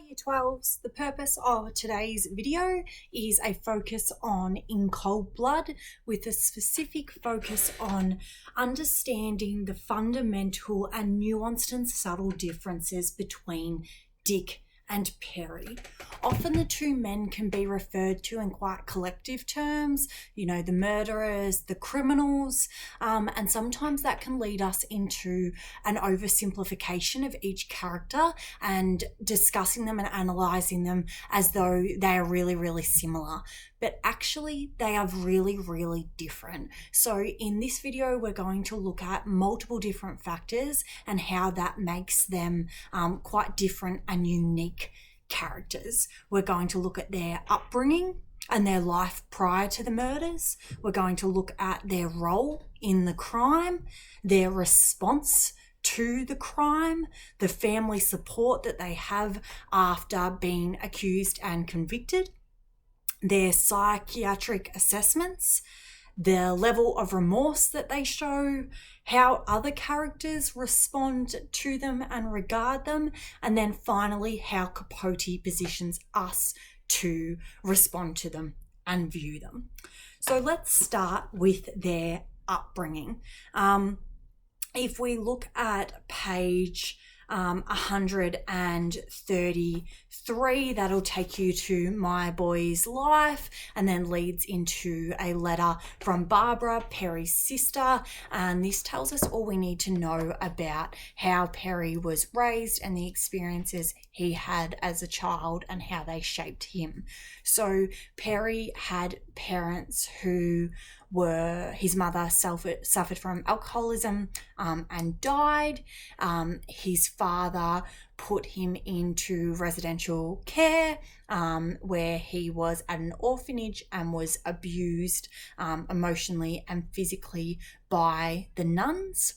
Year 12s, the purpose of today's video is a focus on In Cold Blood, with a specific focus on understanding the fundamental and nuanced and subtle differences between Dick and Perry. Often the two men can be referred to in quite collective terms, you know, the murderers, the criminals, and sometimes that can lead us into an oversimplification of each character and discussing them and analysing them as though they are really, really similar. But actually they are really, really different. So in this video, we're going to look at multiple different factors and how that makes them quite different and unique characters. We're going to look at their upbringing and their life prior to the murders. We're going to look at their role in the crime, their response to the crime, the family support that they have after being accused and convicted, their psychiatric assessments, the level of remorse that they show, how other characters respond to them and regard them, and then finally how Capote positions us to respond to them and view them. So let's start with their upbringing. If we look at page 133, that'll take you to my boy's life and then leads into a letter from Barbara, Perry's sister, and this tells us all we need to know about how Perry was raised and the experiences he had as a child and how they shaped him. So Perry had parents who his mother suffered from alcoholism and died. His father put him into residential care where he was at an orphanage and was abused emotionally and physically by the nuns.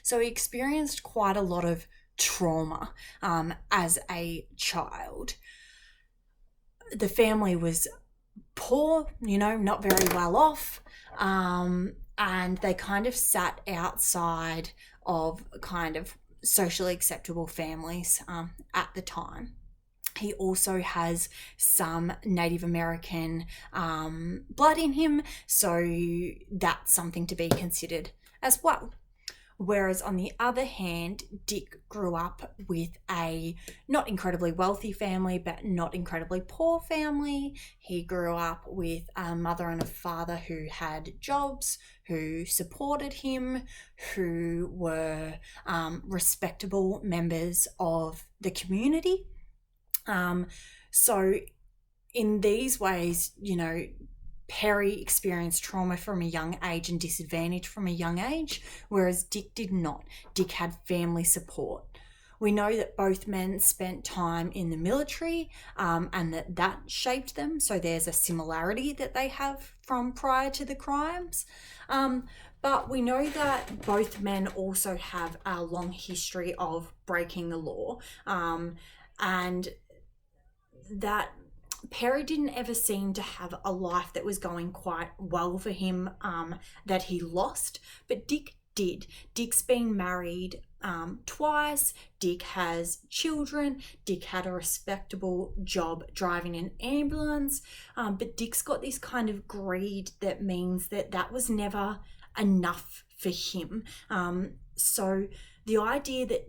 So he experienced quite a lot of trauma as a child. The family was poor, not very well off, and they kind of sat outside of kind of socially acceptable families at the time. He also has some Native American blood in him, so that's something to be considered as well. Whereas on the other hand, Dick grew up with a not incredibly wealthy family, but not incredibly poor family. He grew up with a mother and a father who had jobs, who supported him, who were respectable members of the community. So in these ways, Perry experienced trauma from a young age and disadvantage from a young age, whereas Dick did not. Dick had family support. We know that both men spent time in the military and that shaped them, so there's a similarity that they have from prior to the crimes. But we know that both men also have a long history of breaking the law, and that Perry didn't ever seem to have a life that was going quite well for him, that he lost, but Dick did. Dick's been married twice. Dick has children. Dick had a respectable job driving an ambulance, but Dick's got this kind of greed that means that was never enough for him. So the idea that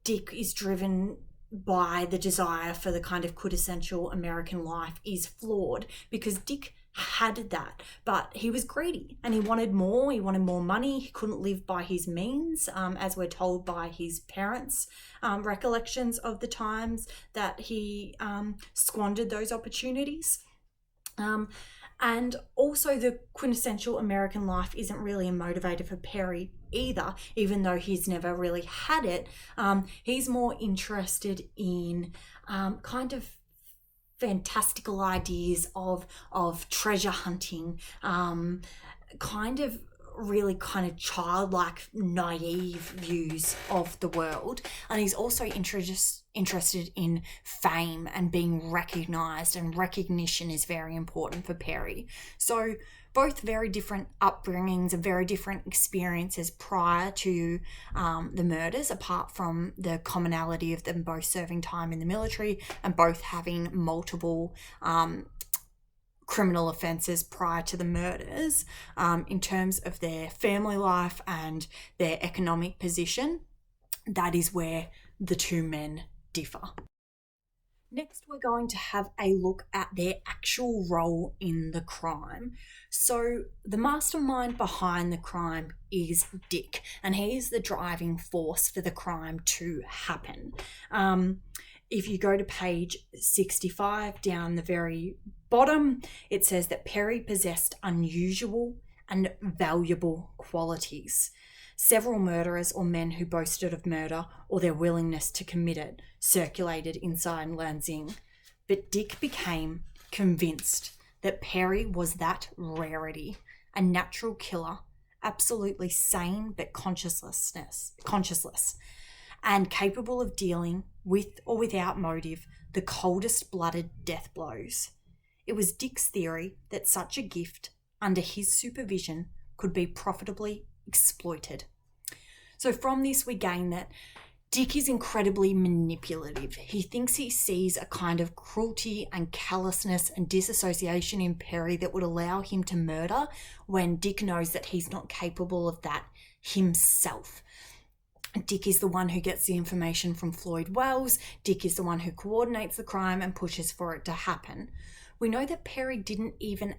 Dick is driven by the desire for the kind of quintessential American life is flawed, because Dick had that, but he was greedy and he wanted more. He wanted more money. He couldn't live by his means, as we're told by his parents' recollections of the times that he squandered those opportunities. And also the quintessential American life isn't really a motivator for Perry either, even though he's never really had it. He's more interested in kind of fantastical ideas of treasure hunting, kind of childlike, naive views of the world. And he's also interested in fame and being recognized, and recognition is very important for Perry. So both very different upbringings and very different experiences prior to the murders, apart from the commonality of them both serving time in the military and both having multiple criminal offences prior to the murders. In terms of their family life and their economic position, that is where the two men differ. Next, we're going to have a look at their actual role in the crime. So, the mastermind behind the crime is Dick, and he is the driving force for the crime to happen. If you go to page 65, down the very bottom, it says that Perry possessed unusual and valuable qualities. Several murderers or men who boasted of murder or their willingness to commit it circulated inside Lansing, but Dick became convinced that Perry was that rarity, a natural killer, absolutely sane but conscienceless, and capable of dealing with or without motive the coldest-blooded death blows. It was Dick's theory that such a gift, under his supervision, could be profitably exploited. So from this we gain that Dick is incredibly manipulative. He thinks he sees a kind of cruelty and callousness and disassociation in Perry that would allow him to murder, when Dick knows that he's not capable of that himself. Dick is the one who gets the information from Floyd Wells. Dick is the one who coordinates the crime and pushes for it to happen. We know that Perry didn't even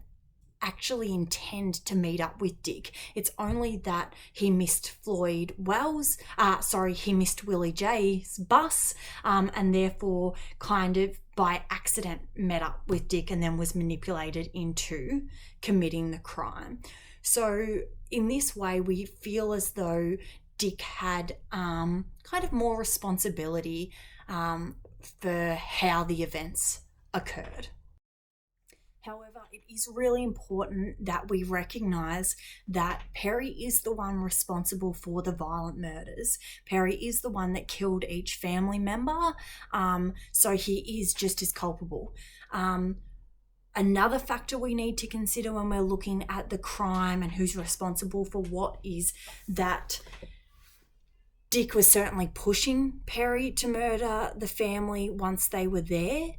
actually intend to meet up with Dick. It's only that he missed he missed Willie J's bus, and therefore kind of by accident met up with Dick and then was manipulated into committing the crime. So in this way, we feel as though Dick had kind of more responsibility for how the events occurred. However, it is really important that we recognise that Perry is the one responsible for the violent murders. Perry is the one that killed each family member, so he is just as culpable. Another factor we need to consider when we're looking at the crime and who's responsible for what is that Dick was certainly pushing Perry to murder the family once they were there,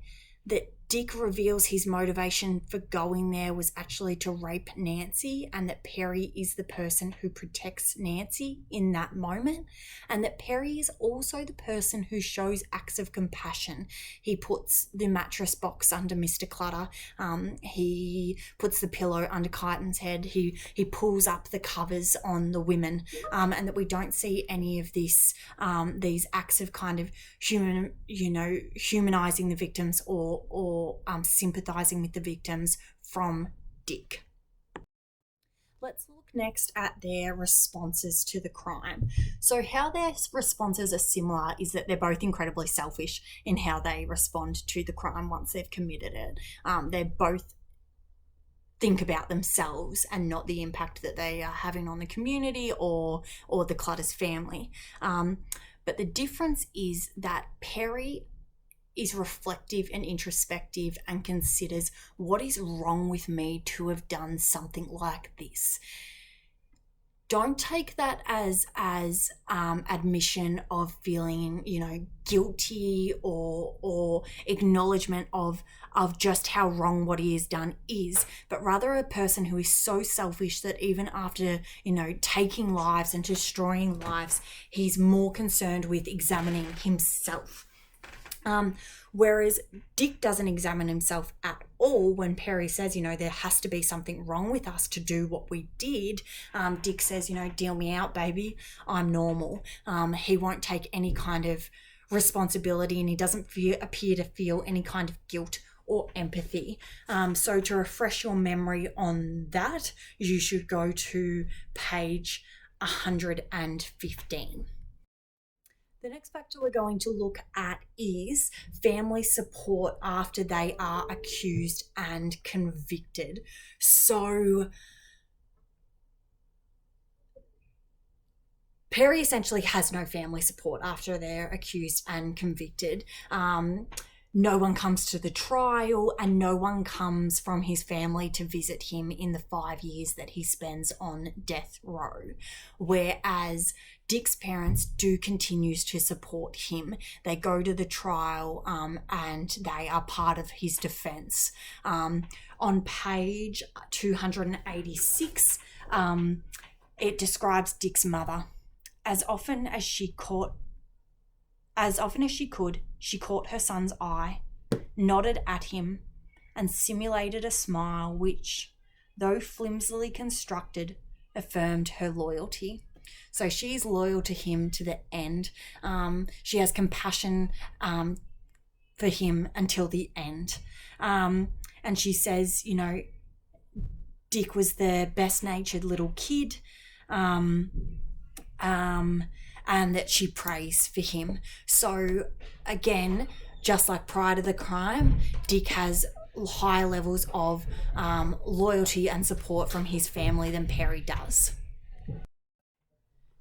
that Dick reveals his motivation for going there was actually to rape Nancy, and that Perry is the person who protects Nancy in that moment, and that Perry is also the person who shows acts of compassion. He puts the mattress box under Mr. Clutter, he puts the pillow under Kyton's head, he pulls up the covers on the women, and that we don't see any of this, these acts of kind of humanizing the victims or sympathizing with the victims from Dick. Let's look next at their responses to the crime. So how their responses are similar is that they're both incredibly selfish in how they respond to the crime once they've committed it. They both think about themselves and not the impact that they are having on the community or the Clutter's family. But the difference is that Perry is reflective and introspective and considers, what is wrong with me to have done something like this? Don't take that as admission of feeling, guilty or acknowledgement of just how wrong what he has done is, but rather a person who is so selfish that even after, taking lives and destroying lives, he's more concerned with examining himself. Whereas Dick doesn't examine himself at all when Perry says, there has to be something wrong with us to do what we did. Dick says, deal me out, baby. I'm normal. He won't take any kind of responsibility, and he doesn't appear to feel any kind of guilt or empathy. So to refresh your memory on that, you should go to page 115. The next factor we're going to look at is family support after they are accused and convicted. So Perry essentially has no family support after they're accused and convicted. no one comes to the trial, and no one comes from his family to visit him in the 5 years that he spends on death row. Whereas Dick's parents do continue to support him. They go to the trial and they are part of his defense. On page 286, it describes Dick's mother. As often as she could, she caught her son's eye, nodded at him, and simulated a smile which, though flimsily constructed, affirmed her loyalty. So she's loyal to him to the end. She has compassion for him until the end. And she says, you know, Dick was the best-natured little kid. And that she prays for him. So again, just like prior to the crime, Dick has higher levels of loyalty and support from his family than Perry does.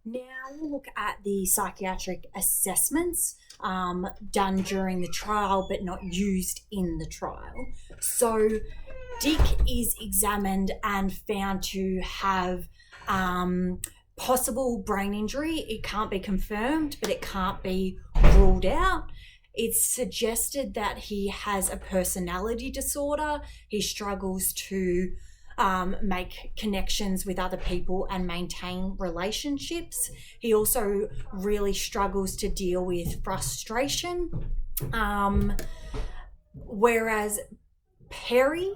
Now we'll look at the psychiatric assessments done during the trial but not used in the trial. So Dick is examined and found to have possible brain injury. It can't be confirmed, but it can't be ruled out. It's suggested that he has a personality disorder. He struggles to make connections with other people and maintain relationships. He also really struggles to deal with frustration. Whereas Perry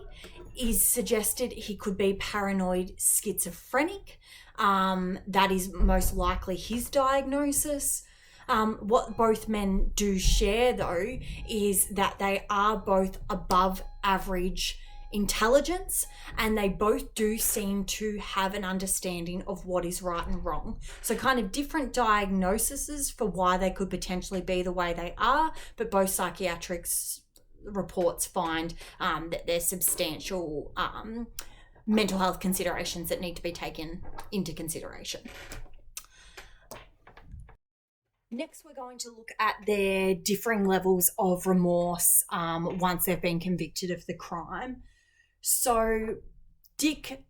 is suggested he could be paranoid schizophrenic. That is most likely his diagnosis. What both men do share, though, is that they are both above average intelligence, and they both do seem to have an understanding of what is right and wrong. So kind of different diagnoses for why they could potentially be the way they are, but both psychiatric reports find that there's substantial mental health considerations that need to be taken into consideration. Next, we're going to look at their differing levels of remorse once they've been convicted of the crime. So Dick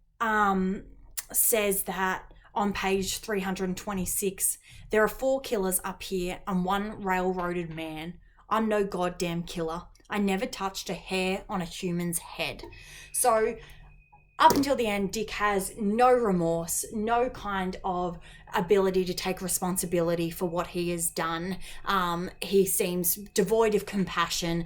says that on page 326, there are 4 killers up here and 1 railroaded man. I'm no goddamn killer. I never touched a hair on a human's head. So up until the end, Dick has no remorse, no kind of ability to take responsibility for what he has done. He seems devoid of compassion,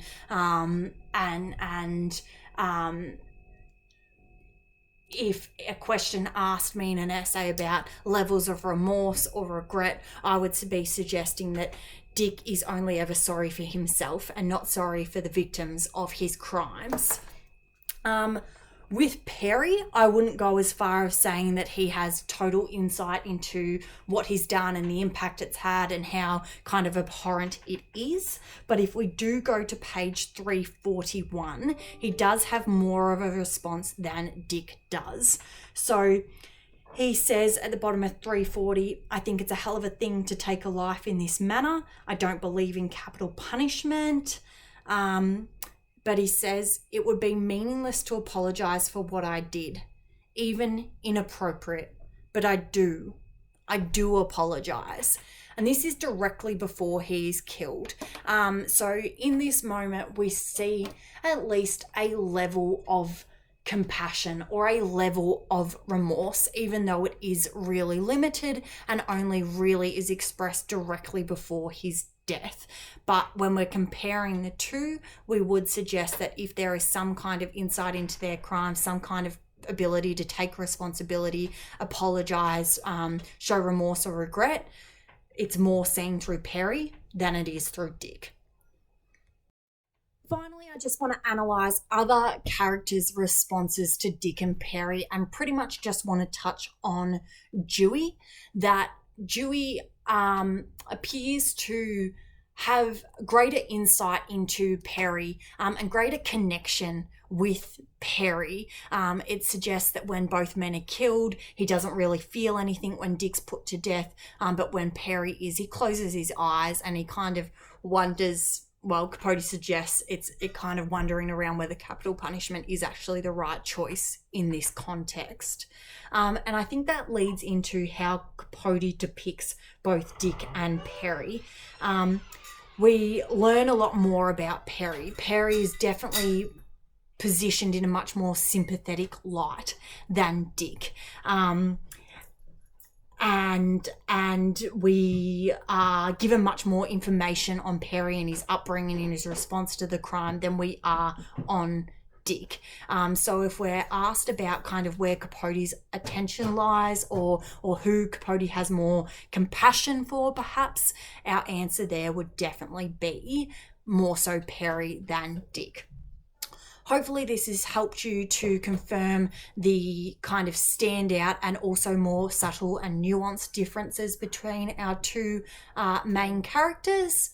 if a question asked me in an essay about levels of remorse or regret, I would be suggesting that Dick is only ever sorry for himself and not sorry for the victims of his crimes. With Perry, I wouldn't go as far as saying that he has total insight into what he's done and the impact it's had and how kind of abhorrent it is. But if we do go to page 341, he does have more of a response than Dick does. So he says at the bottom of 340, I think it's a hell of a thing to take a life in this manner. I don't believe in capital punishment. But he says it would be meaningless to apologize for what I did, even inappropriate. But I do apologize. And this is directly before he's killed. So in this moment, we see at least a level of compassion or a level of remorse, even though it is really limited and only really is expressed directly before his death. But when we're comparing the two, we would suggest that if there is some kind of insight into their crime, some kind of ability to take responsibility, apologize, show remorse or regret, it's more seen through Perry than it is through Dick. Finally, I just want to analyse other characters' responses to Dick and Perry, and pretty much just want to touch on Dewey. That Dewey appears to have greater insight into Perry and greater connection with Perry. It suggests that when both men are killed, he doesn't really feel anything when Dick's put to death, but when Perry is, he closes his eyes and he kind of wonders well, Capote suggests it kind of wondering around whether capital punishment is actually the right choice in this context. And I think that leads into how Capote depicts both Dick and Perry. We learn a lot more about Perry. Perry is definitely positioned in a much more sympathetic light than Dick. And we are given much more information on Perry and his upbringing and his response to the crime than we are on Dick. So if we're asked about kind of where Capote's attention lies, or who Capote has more compassion for, perhaps, our answer there would definitely be more so Perry than Dick. Hopefully this has helped you to confirm the kind of standout and also more subtle and nuanced differences between our two main characters.